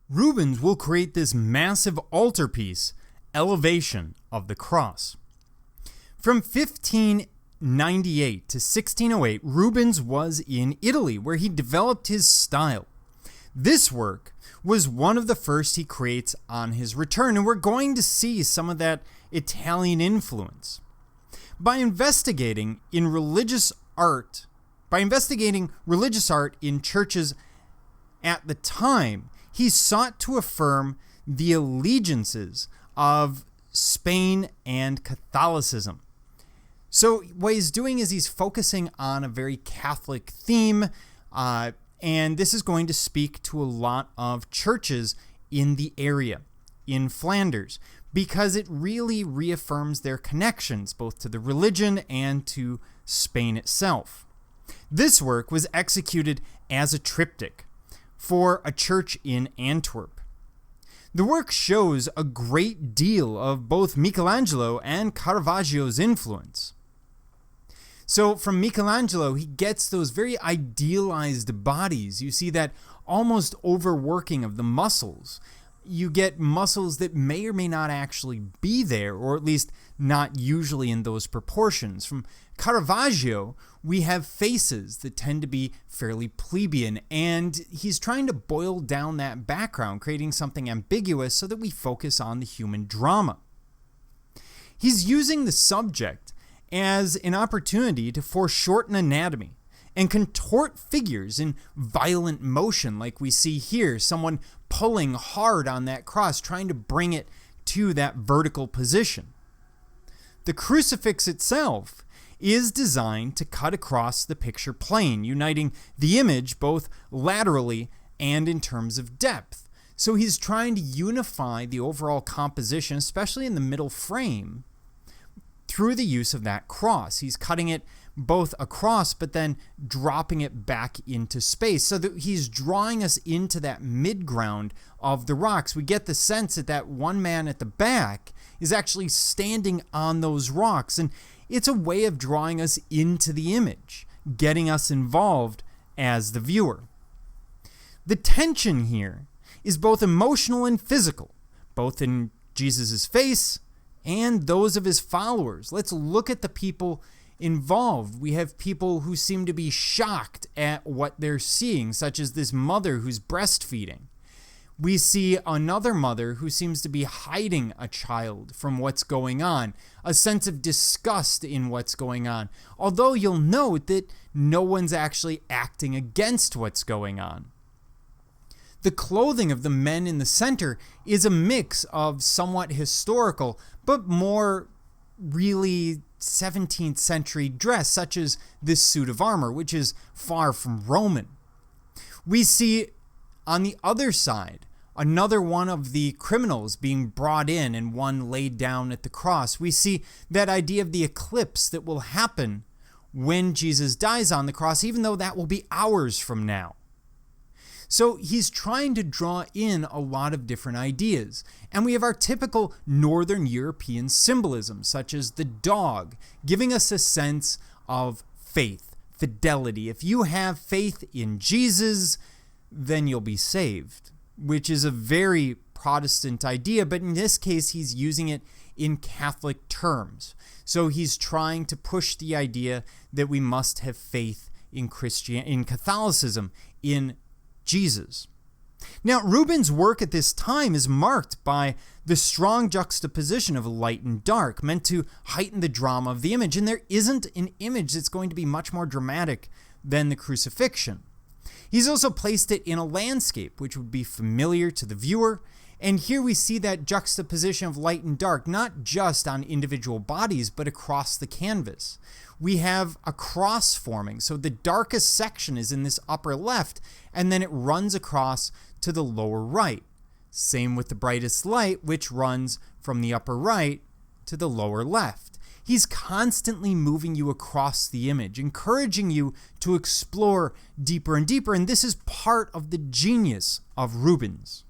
Rubens will create this massive altarpiece, Elevation of the Cross. From 1598 to 1608, Rubens was in Italy, where he developed his style. This work was one of the first he creates on his return, and we're going to see some of that Italian influence. By investigating religious art in churches at the time, he sought to affirm the allegiances of Spain and Catholicism. So what he's doing is he's focusing on a very Catholic theme, and this is going to speak to a lot of churches in the area, in Flanders, because it really reaffirms their connections both to the religion and to Spain itself. This work was executed as a triptych for a church in Antwerp. The work shows a great deal of both Michelangelo and Caravaggio's influence. So from Michelangelo, he gets those very idealized bodies. You see that almost overworking of the muscles. You get muscles that may or may not actually be there, or at least not usually in those proportions. From Caravaggio, we have faces that tend to be fairly plebeian, and he's trying to boil down that background, creating something ambiguous so that we focus on the human drama. He's using the subject as an opportunity to foreshorten anatomy and contort figures in violent motion, like we see here, someone pulling hard on that cross, trying to bring it to that vertical position. The crucifix itself is designed to cut across the picture plane, uniting the image both laterally and in terms of depth. So he's trying to unify the overall composition, especially in the middle frame, through the use of that cross. He's cutting it both across, but then dropping it back into space, so that he's drawing us into that midground of the rocks. We get the sense that that one man at the back is actually standing on those rocks, and it's a way of drawing us into the image, getting us involved as the viewer. The tension here is both emotional and physical, both in Jesus' face and those of his followers. Let's look at the people involved. We have people who seem to be shocked at what they're seeing, such as this mother who's breastfeeding. We see another mother who seems to be hiding a child from what's going on, a sense of disgust in what's going on, although you'll note that no one's actually acting against what's going on. The clothing of the men in the center is a mix of somewhat historical, but more really 17th century dress, such as this suit of armor, which is far from Roman. We see on the other side another one of the criminals being brought in and one laid down at the cross. We see that idea of the eclipse that will happen when Jesus dies on the cross, even though that will be hours from now. So he's trying to draw in a lot of different ideas. And we have our typical Northern European symbolism, such as the dog, giving us a sense of faith, fidelity. If you have faith in Jesus, then you'll be saved, which is a very Protestant idea, but in this case, he's using it in Catholic terms. So he's trying to push the idea that we must have faith in Catholicism, in Jesus. Now, Rubens' work at this time is marked by the strong juxtaposition of light and dark, meant to heighten the drama of the image, and there isn't an image that's going to be much more dramatic than the crucifixion. He's also placed it in a landscape, which would be familiar to the viewer, and here we see that juxtaposition of light and dark, not just on individual bodies, but across the canvas. We have a cross forming, so the darkest section is in this upper left, and then it runs across to the lower right. Same with the brightest light, which runs from the upper right to the lower left. He's constantly moving you across the image, encouraging you to explore deeper and deeper, and this is part of the genius of Rubens.